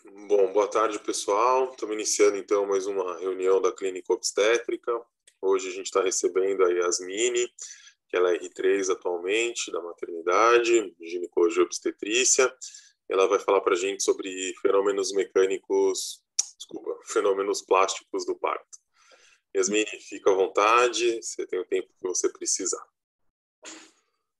Bom, boa tarde, pessoal. Estamos iniciando, então, mais uma reunião da Clínica Obstétrica. Hoje a gente está recebendo a Yasmine, que ela é R3 atualmente, da maternidade, ginecologia e obstetrícia. Ela vai falar para a gente sobre fenômenos plásticos do parto. Yasmine, fica à vontade, você tem o tempo que você precisar.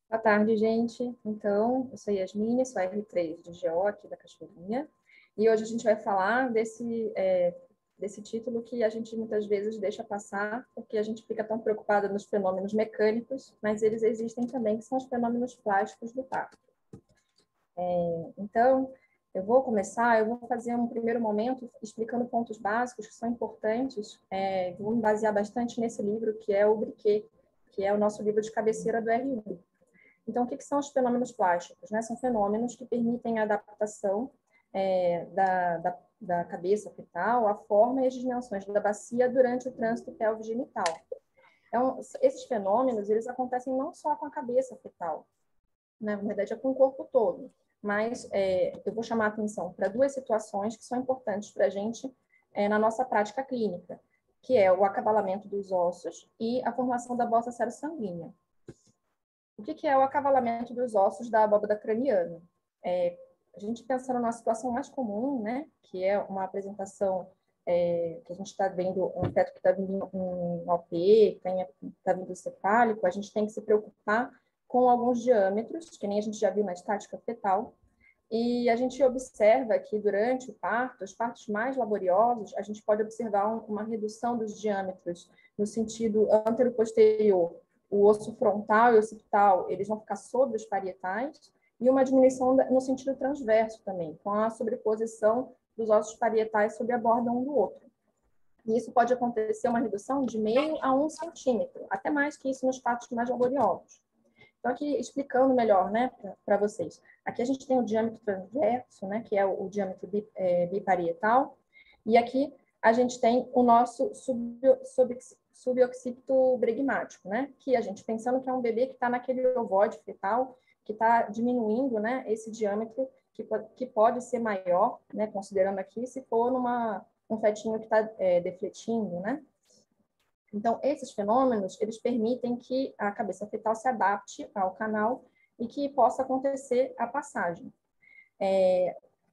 Boa tarde, gente. Então, eu sou Yasmine, sou R3 de GO aqui da Cachoeirinha. E hoje a gente vai falar desse título que a gente muitas vezes deixa passar, porque a gente fica tão preocupada nos fenômenos mecânicos, mas eles existem também, que são os fenômenos plásticos do parto. Então, eu vou fazer um primeiro momento explicando pontos básicos que são importantes. Vou me basear bastante nesse livro, que é o Briquet, que é o nosso livro de cabeceira do R1. Então, o que são os fenômenos plásticos? Né? São fenômenos que permitem a adaptação da cabeça fetal à forma e às dimensões da bacia durante o trânsito pelvogenital. Então, esses fenômenos, eles acontecem não só com a cabeça fetal, né? Na verdade, é com o corpo todo. Mas eu vou chamar a atenção para duas situações que são importantes para a gente na nossa prática clínica, que é o acabalamento dos ossos e a formação da bossa serossanguínea. O que é o acavalamento dos ossos da abóbada craniana? A gente pensando na situação mais comum, né, que é uma apresentação que a gente está vendo um feto que está vindo um OP, que está vindo cefálico, a gente tem que se preocupar com alguns diâmetros, que nem a gente já viu na estática fetal, e a gente observa que durante o parto, os partos mais laboriosos, a gente pode observar uma redução dos diâmetros no sentido antero-posterior. O osso frontal e o occipital, eles vão ficar sobre os parietais, e uma diminuição no sentido transverso também, com a sobreposição dos ossos parietais sobre a borda um do outro. E isso pode acontecer uma redução de meio a 1 centímetro, até mais que isso nos partos mais laboriosos. Então, aqui explicando melhor, né, para vocês. Aqui a gente tem o diâmetro transverso, né, que é o diâmetro biparietal, e aqui a gente tem o nosso suboccipito bregmático, né, que a gente pensando que é um bebê que está naquele ovoide fetal, que está diminuindo, né, esse diâmetro que pode ser maior, né, considerando aqui, se for um fetinho que está defletindo, né. Então, esses fenômenos, eles permitem que a cabeça fetal se adapte ao canal e que possa acontecer a passagem.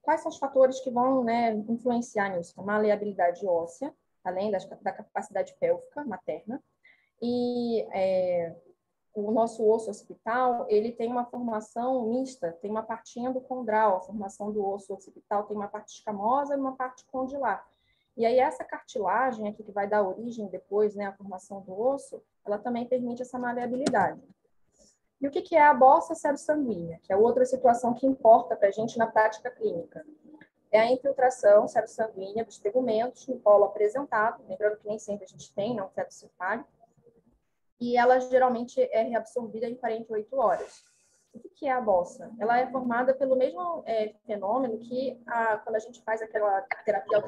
Quais são os fatores que vão, né, influenciar nisso? A maleabilidade óssea, além da capacidade pélvica materna, e o nosso osso occipital, ele tem uma formação mista, tem uma parte endocondral, a formação do osso occipital tem uma parte escamosa e uma parte condilar. E aí essa cartilagem aqui que vai dar origem depois, né, à formação do osso, ela também permite essa maleabilidade. E o que é a bossa serossanguínea, que é outra situação que importa para a gente na prática clínica? É a infiltração serossanguínea dos tegumentos no polo apresentado, lembrando que nem sempre a gente tem, não feto cefálico, e ela geralmente é reabsorvida em 48 horas. O que é a bossa? Ela é formada pelo mesmo fenômeno que quando a gente faz aquela terapia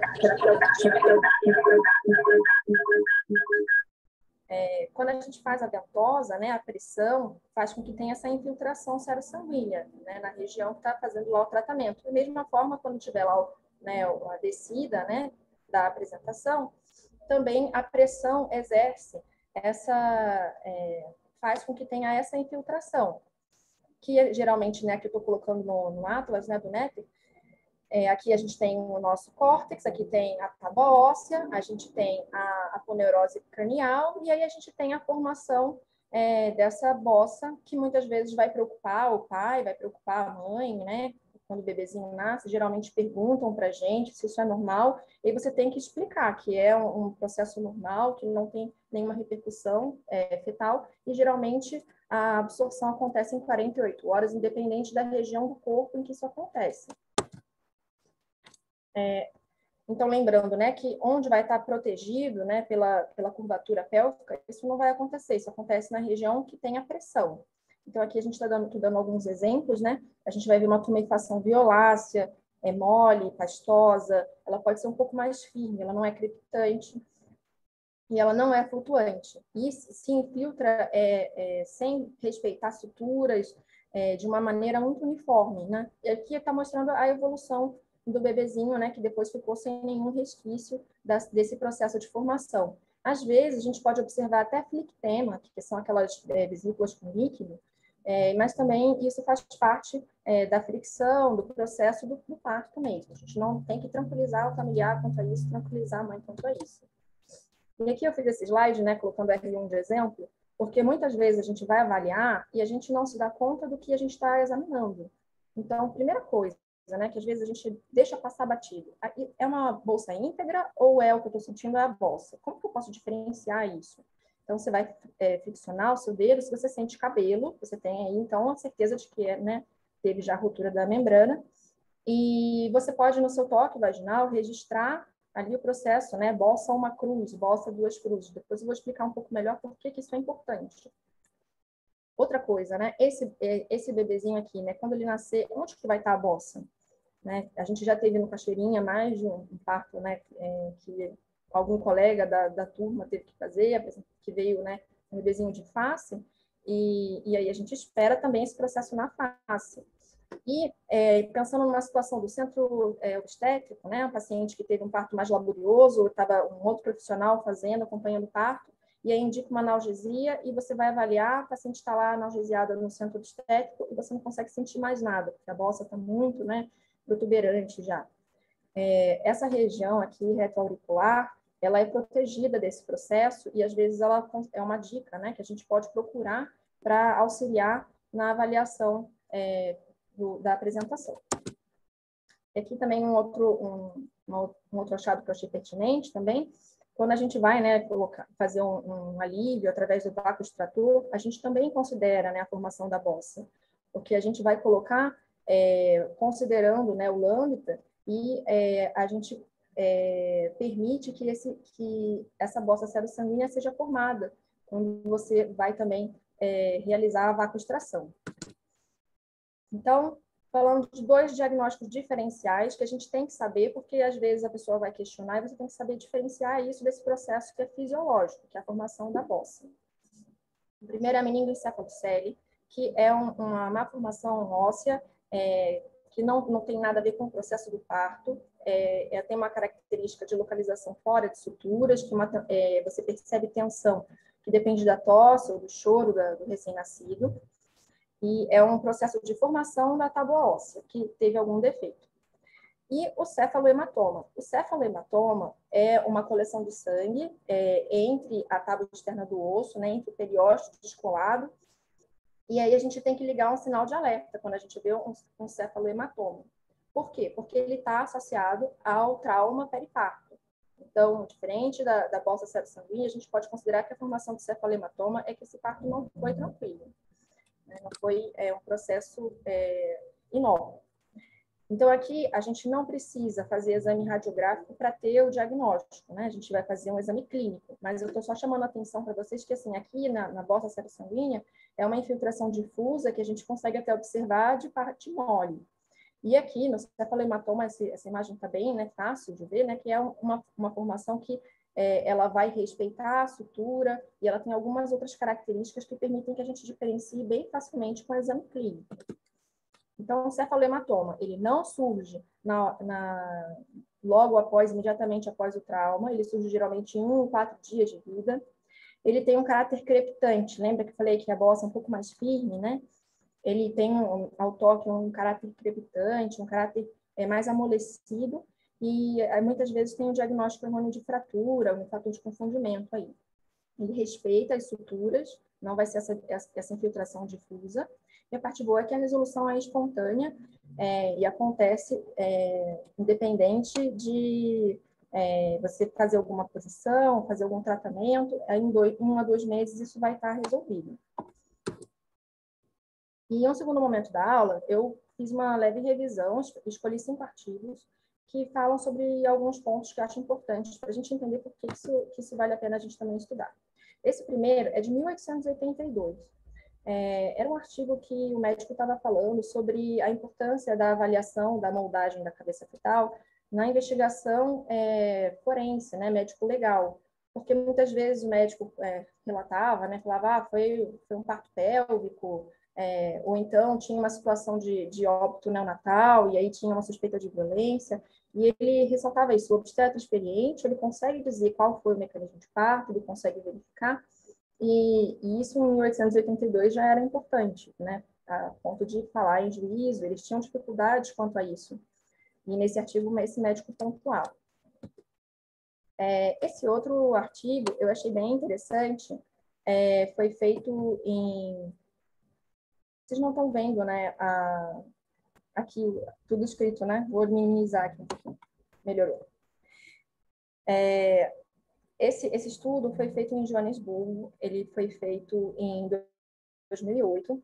quando a gente faz a ventosa, né, a pressão faz com que tenha essa infiltração serossanguínea, né, na região que está fazendo lá o tratamento. Da mesma forma, quando tiver lá né, a descida, né, da apresentação, também a pressão exerce faz com que tenha essa infiltração, que geralmente, né, que eu estou colocando no Atlas, né, do NEP, aqui a gente tem o nosso córtex, aqui tem a tábua óssea, a gente tem a aponeurose cranial, e aí a gente tem a formação dessa bossa, que muitas vezes vai preocupar o pai, vai preocupar a mãe, né? Quando o bebezinho nasce, geralmente perguntam para a gente se isso é normal, e você tem que explicar que é um processo normal, que não tem nenhuma repercussão fetal, e geralmente a absorção acontece em 48 horas, independente da região do corpo em que isso acontece. Então, lembrando, né, que onde vai estar protegido, né, pela curvatura pélvica, isso não vai acontecer, isso acontece na região que tem a pressão. Então, aqui a gente está dando alguns exemplos, né? A gente vai ver uma tumefação violácea, mole, pastosa, ela pode ser um pouco mais firme, ela não é crepitante e ela não é flutuante. E se infiltra sem respeitar suturas, de uma maneira muito uniforme, né? E aqui está mostrando a evolução do bebezinho, né, que depois ficou sem nenhum resquício desse processo de formação. Às vezes, a gente pode observar até flictema, que são aquelas vesículas com líquido, mas também isso faz parte da fricção, do processo do parto mesmo. A gente não tem que tranquilizar o familiar quanto a isso, tranquilizar a mãe quanto a isso. E aqui eu fiz esse slide, né, colocando R1 de exemplo, porque muitas vezes a gente vai avaliar e a gente não se dá conta do que a gente está examinando. Então, primeira coisa, né, que às vezes a gente deixa passar batido. É uma bolsa íntegra ou é o que eu estou sentindo é a bolsa? Como que eu posso diferenciar isso? Então, você vai friccionar o seu dedo, se você sente cabelo, você tem aí, então, a certeza de que né, teve já a ruptura da membrana. E você pode, no seu toque vaginal, registrar ali o processo, né? Bolsa uma cruz, bolsa duas cruzes. Depois eu vou explicar um pouco melhor por que isso é importante. Outra coisa, né? Esse bebezinho aqui, né? Quando ele nascer, onde que vai estar a bolsa? Né? A gente já teve no Cachoeirinha mais de um parto, né? Que algum colega da turma teve que fazer, que veio, né? Um bebezinho de face. E aí a gente espera também esse processo na face. E pensando numa situação do centro obstétrico, né, um paciente que teve um parto mais laborioso, estava um outro profissional fazendo, acompanhando o parto, e aí indica uma analgesia e você vai avaliar, o paciente está lá analgesiado no centro obstétrico e você não consegue sentir mais nada, porque a bolsa está muito, né, protuberante já. Essa região aqui, retroauricular, ela é protegida desse processo e às vezes ela é uma dica, né, que a gente pode procurar para auxiliar na avaliação da apresentação. E aqui também um outro achado que eu achei pertinente também, quando a gente vai, né, fazer um alívio através do vácuo extrator, a gente também considera, né, a formação da bolsa, porque a gente vai colocar considerando, né, o lambda e a gente permite que essa bolsa sero-sanguínea seja formada quando você vai também realizar a vácuo extração. Então, falando de dois diagnósticos diferenciais que a gente tem que saber, porque às vezes a pessoa vai questionar e você tem que saber diferenciar isso desse processo que é fisiológico, que é a formação da bolsa. O primeiro é a meningoencefalocele, que é uma malformação óssea que não tem nada a ver com o processo do parto, tem uma característica de localização fora de suturas, que você percebe tensão, que depende da tosse ou do choro do recém-nascido. E é um processo de formação da tábua óssea, que teve algum defeito. E o cefalohematoma. O cefalohematoma é uma coleção de sangue entre a tábua externa do osso, né, entre o periósteo descolado, e aí a gente tem que ligar um sinal de alerta quando a gente vê um cefalohematoma. Por quê? Porque ele está associado ao trauma periparto. Então, diferente da bolsa sero-sanguínea, a gente pode considerar que a formação do cefalohematoma é que esse parto não foi tranquilo. Não foi um processo inócuo. Então, aqui, a gente não precisa fazer exame radiográfico para ter o diagnóstico, né? A gente vai fazer um exame clínico, mas eu estou só chamando a atenção para vocês que, assim, aqui na bolsa sero-sanguínea é uma infiltração difusa que a gente consegue até observar de parte mole. E aqui, no cefalohematoma, essa imagem está bem, né, fácil de ver, né, que é uma formação que ela vai respeitar a sutura e ela tem algumas outras características que permitem que a gente diferencie bem facilmente com o exame clínico. Então, o cefalohematoma, ele não surge logo imediatamente após o trauma, ele surge geralmente em 1 ou 4 dias de vida. Ele tem um caráter crepitante, lembra que eu falei que a bolsa é um pouco mais firme, né? Ele tem, ao toque, um caráter crepitante, um caráter mais amolecido, e muitas vezes tem um diagnóstico errôneo de fratura, um fator de confundimento aí. Ele respeita as suturas, não vai ser essa infiltração difusa, e a parte boa é que a resolução é espontânea e acontece independente de você fazer alguma posição, fazer algum tratamento, em 1 a 2 meses isso vai estar resolvido. E em um segundo momento da aula, eu fiz uma leve revisão, escolhi 5 artigos que falam sobre alguns pontos que eu acho importantes para a gente entender por que isso vale a pena a gente também estudar. Esse primeiro é de 1882. Era um artigo que o médico estava falando sobre a importância da avaliação da moldagem da cabeça fetal na investigação forense, né, médico-legal. Porque muitas vezes o médico relatava, né, falava, foi um parto pélvico, ou então tinha uma situação de óbito neonatal, e aí tinha uma suspeita de violência, e ele ressaltava isso: o obstetra experiente, ele consegue dizer qual foi o mecanismo de parto, ele consegue verificar, e isso em 1882 já era importante, né? A ponto de falar em juízo, eles tinham dificuldades quanto a isso. E nesse artigo, esse médico pontuava. Esse outro artigo eu achei bem interessante, foi feito em... Vocês não estão vendo, né? Aqui, tudo escrito, né? Vou minimizar aqui um pouquinho. Melhorou. Esse estudo foi feito em Joanesburgo, ele foi feito em 2008,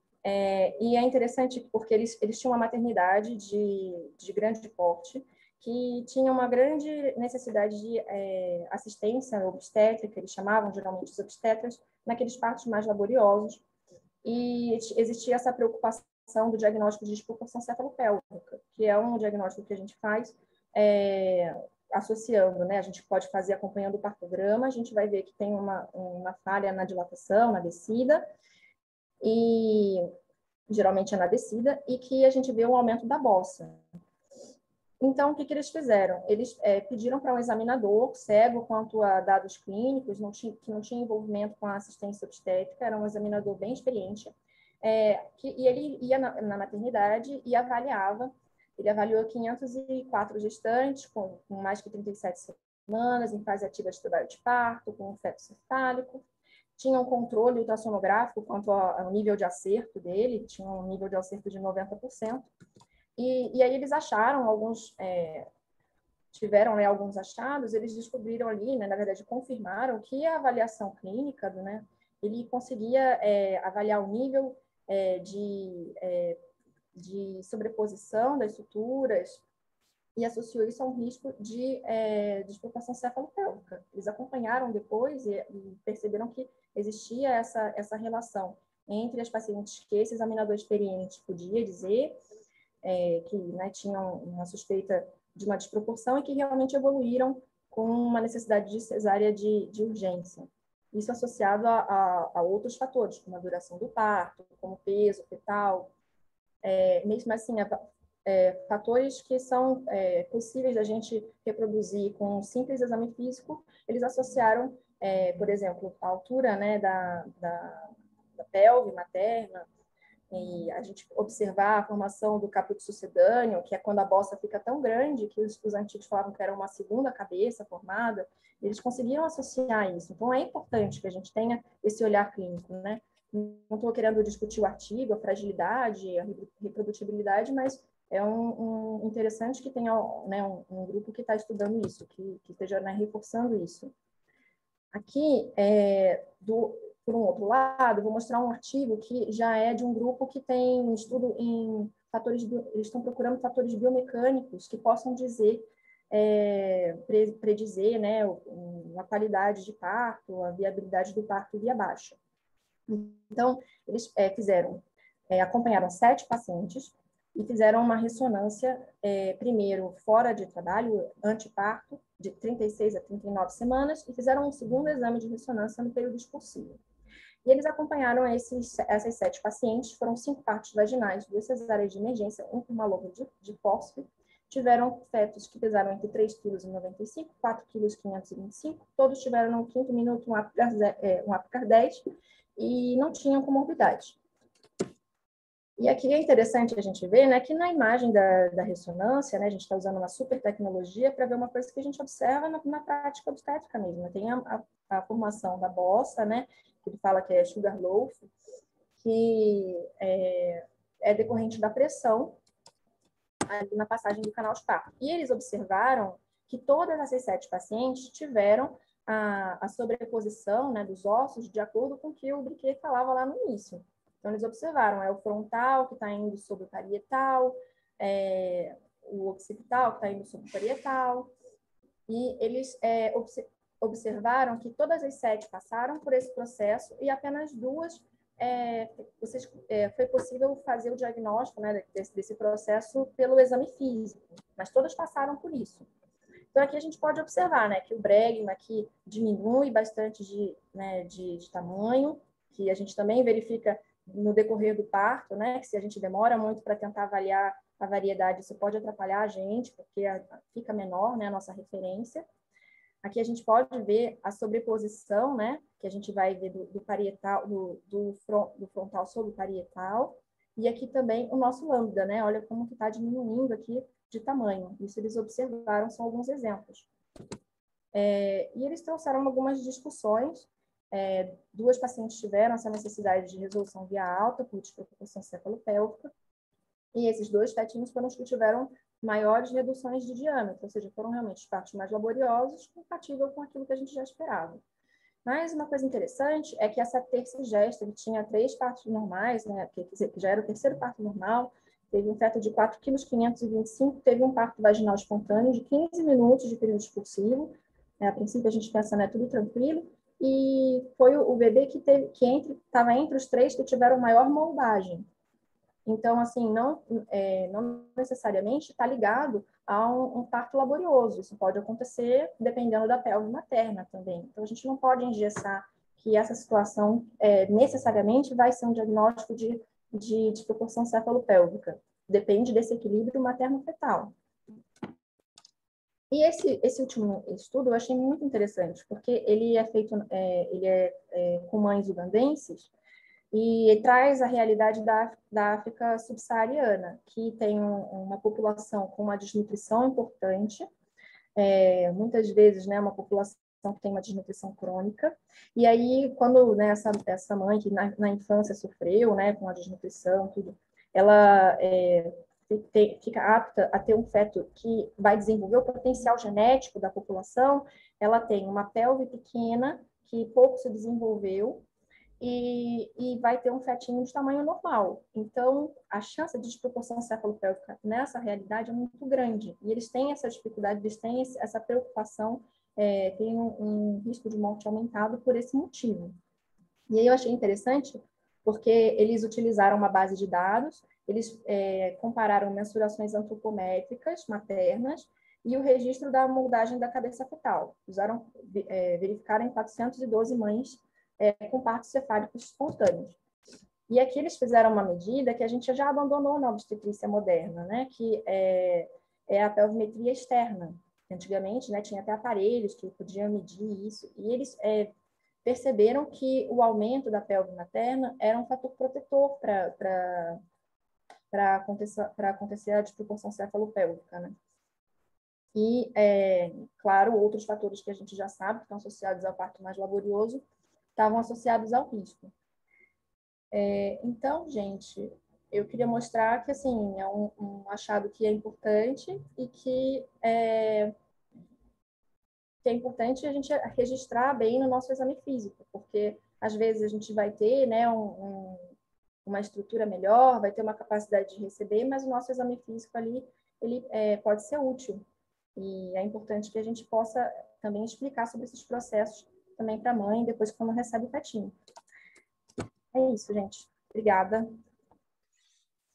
e é interessante porque eles tinham uma maternidade de grande porte, que tinha uma grande necessidade de assistência obstétrica, eles chamavam geralmente os obstetras, naqueles partos mais laboriosos, e existia essa preocupação do diagnóstico de desproporção cefalopélvica, que é um diagnóstico que a gente faz associando, né? A gente pode fazer acompanhando o partograma, a gente vai ver que tem uma falha na dilatação, na descida, e geralmente é na descida, e que a gente vê um aumento da bossa. Então, o que eles fizeram? Eles pediram para um examinador cego quanto a dados clínicos, que não tinha envolvimento com a assistência obstétrica, era um examinador bem experiente, e ele ia na maternidade e avaliava. Ele avaliou 504 gestantes com mais de 37 semanas, em fase ativa de trabalho de parto, com um feto cefálico. Tinha um controle ultrassonográfico quanto ao nível de acerto dele, tinha um nível de acerto de 90%. E aí eles acharam tiveram, né, alguns achados, eles descobriram ali, né, na verdade, confirmaram que a avaliação clínica, né, ele conseguia avaliar o nível de sobreposição das suturas e associou isso a um risco de desproporção cefalopélvica. Eles acompanharam depois e perceberam que existia essa relação entre as pacientes que esse examinador experiente podia dizer que, né, tinham uma suspeita de uma desproporção e que realmente evoluíram com uma necessidade de cesárea de urgência. Isso associado a outros fatores, como a duração do parto, como peso fetal, mesmo assim, fatores que são possíveis da gente reproduzir com um simples exame físico, eles associaram, por exemplo, a altura, né, da pelve materna, e a gente observar a formação do caput sucedâneo, que é quando a bossa fica tão grande que os antigos falavam que era uma segunda cabeça formada, eles conseguiram associar isso. Então, é importante que a gente tenha esse olhar clínico, né? Não estou querendo discutir o artigo, a fragilidade, a reprodutibilidade, mas é interessante que tenha, né, um grupo que está estudando isso, que esteja, né, reforçando isso. Aqui, por um outro lado, vou mostrar um artigo que já é de um grupo que tem um estudo em fatores, eles estão procurando fatores biomecânicos que possam dizer, predizer, né, a qualidade de parto, a viabilidade do parto via baixa. Então, eles acompanharam 7 pacientes e fizeram uma ressonância, primeiro fora de trabalho, anteparto, de 36 a 39 semanas, e fizeram um segundo exame de ressonância no período expulsivo. E eles acompanharam essas 7 pacientes, foram 5 partos vaginais, 2 cesáreas de emergência, um com uma loba de fósforo, tiveram fetos que pesaram entre 3,95 kg e 4,525 kg, todos tiveram no 5º minuto um Apgar 10 e não tinham comorbidade. E aqui é interessante a gente ver, né, que na imagem da ressonância, né, a gente está usando uma super tecnologia para ver uma coisa que a gente observa na prática obstétrica mesmo. Tem a formação da bossa, né, que ele fala que é sugar loaf, que é decorrente da pressão ali na passagem do canal de parto. E eles observaram que todas essas 7 pacientes tiveram a sobreposição, né, dos ossos de acordo com o que o Briquet falava lá no início. Então, eles observaram, o frontal que está indo sobre o parietal, o occipital que está indo sobre o parietal, e eles observaram que todas as 7 passaram por esse processo e apenas 2 foi possível fazer o diagnóstico, né, desse processo pelo exame físico, mas todas passaram por isso. Então, aqui a gente pode observar, né, que o bregma aqui diminui bastante de tamanho, que a gente também verifica no decorrer do parto, né? Que se a gente demora muito para tentar avaliar a variedade, isso pode atrapalhar a gente, porque fica menor, né, a nossa referência. Aqui a gente pode ver a sobreposição, né, que a gente vai ver do parietal, do frontal sobre o parietal, e aqui também o nosso lambda, né? Olha como que está diminuindo aqui de tamanho. Isso eles observaram, são alguns exemplos. E eles trouxeram algumas discussões. Duas pacientes tiveram essa necessidade de resolução via alta, por desproporção cefalopélvica, e esses 2 fetinhos foram os que tiveram maiores reduções de diâmetro, ou seja, foram realmente os partos mais laboriosos, compatível com aquilo que a gente já esperava. Mas uma coisa interessante é que essa tercigesta, ele tinha 3 partos normais, né, que já era o terceiro parto normal, teve um feto de 4,525 kg, teve um parto vaginal espontâneo de 15 minutos de período expulsivo. A princípio a gente pensa, né, tudo tranquilo, e foi o bebê que estava entre os 3 que tiveram maior moldagem. Então, assim, não necessariamente está ligado a um parto laborioso. Isso pode acontecer dependendo da pelve materna também. Então, a gente não pode engessar que essa situação necessariamente vai ser um diagnóstico de desproporção cefalopélvica. Depende desse equilíbrio materno-fetal. E esse último estudo eu achei muito interessante, porque ele é feito com mães ugandenses, e traz a realidade da África subsaariana, que tem uma população com uma desnutrição importante, muitas vezes, né, uma população que tem uma desnutrição crônica, e aí, quando, né, essa mãe que na infância sofreu, né, com a desnutrição, tudo, ela fica apta a ter um feto que vai desenvolver o potencial genético da população, ela tem uma pelve pequena, que pouco se desenvolveu, e vai ter um fetinho de tamanho normal. Então, a chance de desproporção cefalopélvica nessa realidade é muito grande. E eles têm essa dificuldade, eles têm essa preocupação, tem um risco de morte aumentado por esse motivo. E aí eu achei interessante, porque eles utilizaram uma base de dados, eles compararam mensurações antropométricas maternas e o registro da moldagem da cabeça fetal. Verificaram em 412 mães com partos cefálicos espontâneos. E aqui eles fizeram uma medida que a gente já abandonou na obstetrícia moderna, né? Que é a pelvimetria externa. Antigamente, né, tinha até aparelhos que podiam medir isso, e eles perceberam que o aumento da pelve materna era um fator protetor para acontecer a desproporção cefalopélvica, né? E, claro, outros fatores que a gente já sabe, que estão associados ao parto mais laborioso, estavam associados ao risco. Então, gente, eu queria mostrar que, assim, é um achado que é importante e que é importante a gente registrar bem no nosso exame físico, porque, às vezes, a gente vai ter, né, uma estrutura melhor, vai ter uma capacidade de receber, mas o nosso exame físico ali, ele pode ser útil. E é importante que a gente possa também explicar sobre esses processos também para a mãe, depois quando recebe o fetinho. É isso, gente. Obrigada.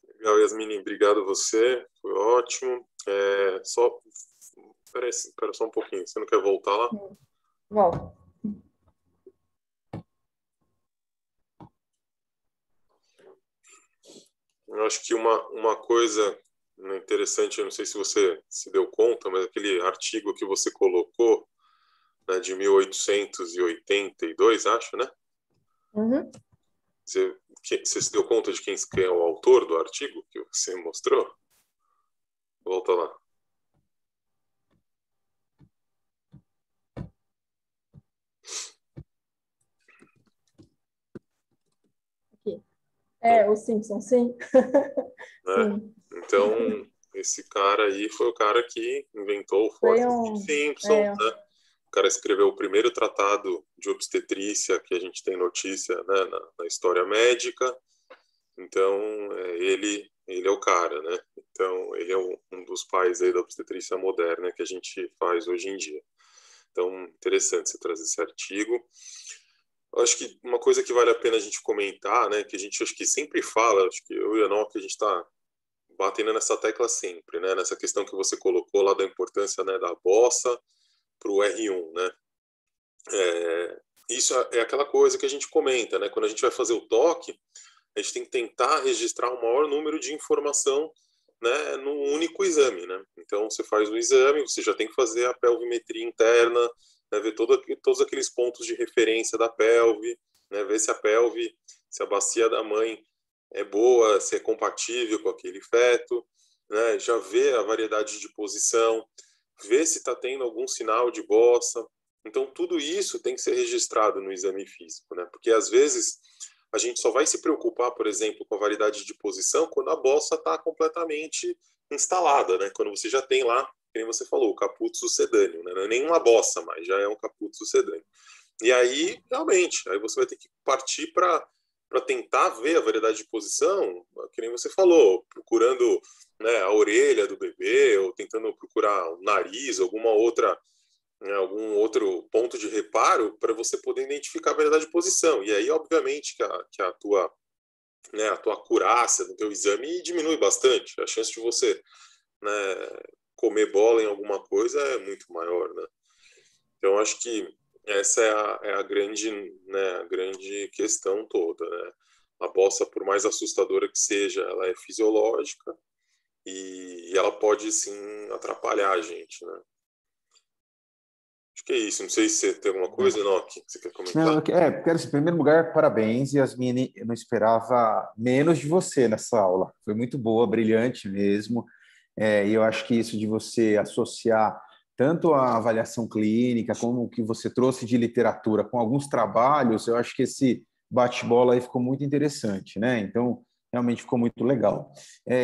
Legal, Yasmine, obrigado a você, foi ótimo. Espera só um pouquinho, você não quer voltar lá? Volto. Eu acho que uma coisa interessante, eu não sei se você se deu conta, mas aquele artigo que você colocou, né, de 1882, acho, né? Uhum. Você se deu conta de quem é o autor do artigo que você mostrou? Volta lá. Aqui. O Simpson, sim. Né? Sim. Então, esse cara aí foi o cara que inventou o Foi Forte Simpson, né? O cara escreveu o primeiro tratado de obstetrícia que a gente tem notícia, né, na história médica. Então, ele é o cara, né? Então, ele é um dos pais aí da obstetrícia moderna que a gente faz hoje em dia. Então, interessante você trazer esse artigo. Eu acho que uma coisa que vale a pena a gente comentar, né, que a gente acho que sempre fala, acho que eu e a Noca, a gente está batendo nessa tecla sempre, né, nessa questão que você colocou lá da importância, né, da bossa para o R1, né. Isso é aquela coisa que a gente comenta, né, quando a gente vai fazer o toque, a gente tem que tentar registrar o maior número de informação, né, num único exame, né? Então, você faz o exame, você já tem que fazer a pelvimetria interna, né, ver todos aqueles pontos de referência da pelve, né, ver se a pelve, se a bacia da mãe é boa, se é compatível com aquele feto, né, já ver a variedade de posição, ver se está tendo algum sinal de bossa. Então, tudo isso tem que ser registrado no exame físico, né? Porque, às vezes, a gente só vai se preocupar, por exemplo, com a variedade de posição quando a bossa está completamente instalada, né? Quando você já tem lá, como você falou, o caput sucedâneo, né? Não é nenhuma bossa, mas já é um caput sucedâneo. E aí, realmente, aí você vai ter que partir para tentar ver a variedade de posição, que nem você falou, procurando, né, a orelha do bebê, ou tentando procurar o nariz, alguma outra, né, algum outro ponto de reparo para você poder identificar a variedade de posição. E aí, obviamente, que a tua, né, a tua acurácia do teu exame diminui bastante. A chance de você, né, comer bola em alguma coisa é muito maior, né? Então, acho que essa é a grande questão toda, né? A bossa, por mais assustadora que seja, ela é fisiológica e ela pode, sim, atrapalhar a gente, né? Acho que é isso. Não sei se você tem alguma coisa, Enoque, que você quer Não, comentar. quero, assim, em primeiro lugar, parabéns, Yasmine. Eu não esperava menos de você nessa aula. Foi muito boa, brilhante mesmo. E eu acho que isso de você associar tanto a avaliação clínica como o que você trouxe de literatura com alguns trabalhos, eu acho que esse bate-bola aí ficou muito interessante, né? Então, realmente ficou muito legal.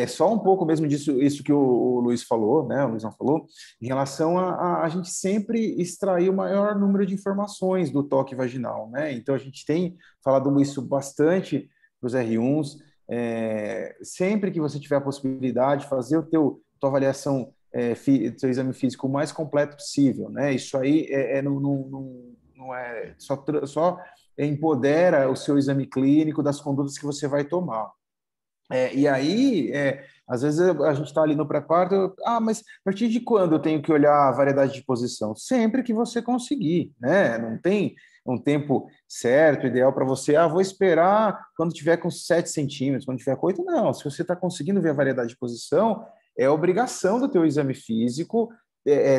Só um pouco mesmo disso, isso que o Luiz falou, né? O Luizão falou, em relação a gente sempre extrair o maior número de informações do toque vaginal, né? Então, a gente tem falado isso bastante para os R1s. Sempre que você tiver a possibilidade de fazer tua avaliação, seu exame físico o mais completo possível, né? Isso aí não é só empodera o seu exame clínico das condutas que você vai tomar. E aí, às vezes a gente está ali no pré-parto, mas a partir de quando eu tenho que olhar a variedade de posição? Sempre que você conseguir, né? Não tem um tempo certo, ideal para você, vou esperar quando tiver com 7 centímetros, quando tiver com 8, não. Se você está conseguindo ver a variedade de posição, é obrigação do teu exame físico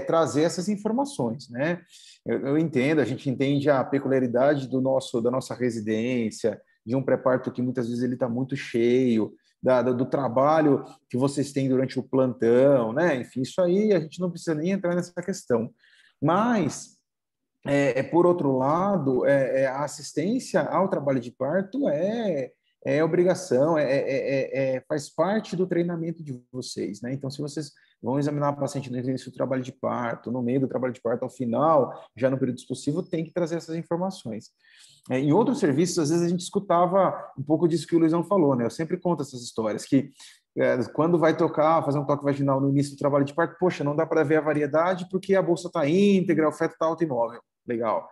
trazer essas informações, né? Eu entendo, a gente entende a peculiaridade da nossa residência, de um pré-parto que muitas vezes ele está muito cheio, do trabalho que vocês têm durante o plantão, né? Enfim, isso aí a gente não precisa nem entrar nessa questão. Mas, por outro lado, a assistência ao trabalho de parto é obrigação, faz parte do treinamento de vocês, né? Então, se vocês vão examinar a paciente no início do trabalho de parto, no meio do trabalho de parto, ao final, já no período expulsivo, tem que trazer essas informações. Em outros serviços, às vezes a gente escutava um pouco disso que o Luizão falou, né? Eu sempre conto essas histórias, que quando vai fazer um toque vaginal no início do trabalho de parto, poxa, não dá para ver a variedade porque a bolsa está íntegra, o feto está auto-imóvel. Legal.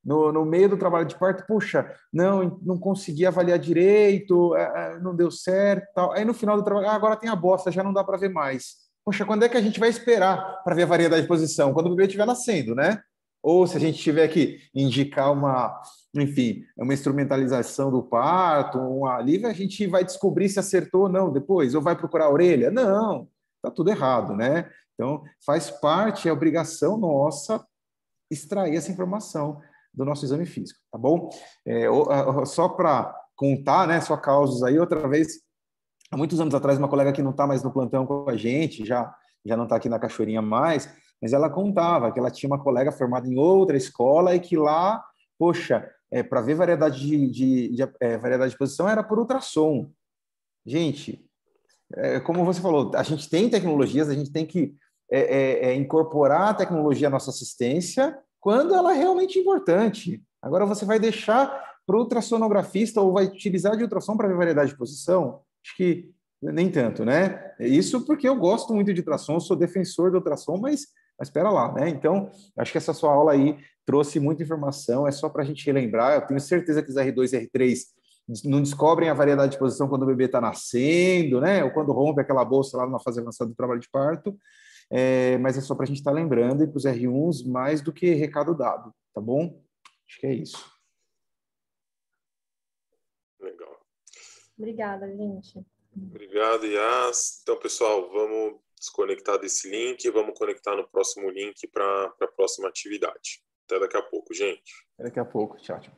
No meio do trabalho de parto, puxa, não consegui avaliar direito, não deu certo, tal. Aí no final do trabalho, agora tem a bosta, já não dá para ver mais. Poxa, quando é que a gente vai esperar para ver a variedade de posição? Quando o bebê estiver nascendo, né? Ou se a gente tiver que indicar enfim, uma instrumentalização do parto, um alívio, a gente vai descobrir se acertou ou não depois, ou vai procurar a orelha? Não, tá tudo errado, né? Então, faz parte, é obrigação nossa extrair essa informação do nosso exame físico, tá bom? Só para contar, né, só causas aí, outra vez, há muitos anos atrás, uma colega que não está mais no plantão com a gente, já não está aqui na Cachoeirinha mais, mas ela contava que ela tinha uma colega formada em outra escola e que lá, poxa, para ver variedade variedade de posição era por ultrassom. Gente, como você falou, a gente tem tecnologias, a gente tem que incorporar a tecnologia à nossa assistência quando ela é realmente importante. Agora, você vai deixar para o ultrassonografista ou vai utilizar de ultrassom para ver variedade de posição? Acho que nem tanto, né? Isso porque eu gosto muito de ultrassom, sou defensor do ultrassom, mas espera lá, né? Então, acho que essa sua aula aí trouxe muita informação, é só para a gente relembrar. Eu tenho certeza que os R2 e R3 não descobrem a variedade de posição quando o bebê está nascendo, né? Ou quando rompe aquela bolsa lá na fase avançada do trabalho de parto. Mas é só para a gente estar lembrando, e para os R1s, mais do que recado dado, tá bom? Acho que é isso. Legal. Obrigada, gente. Obrigado, Yas. Então, pessoal, vamos desconectar desse link e vamos conectar no próximo link para a próxima atividade. Até daqui a pouco, gente. Daqui a pouco. Tchau, tchau.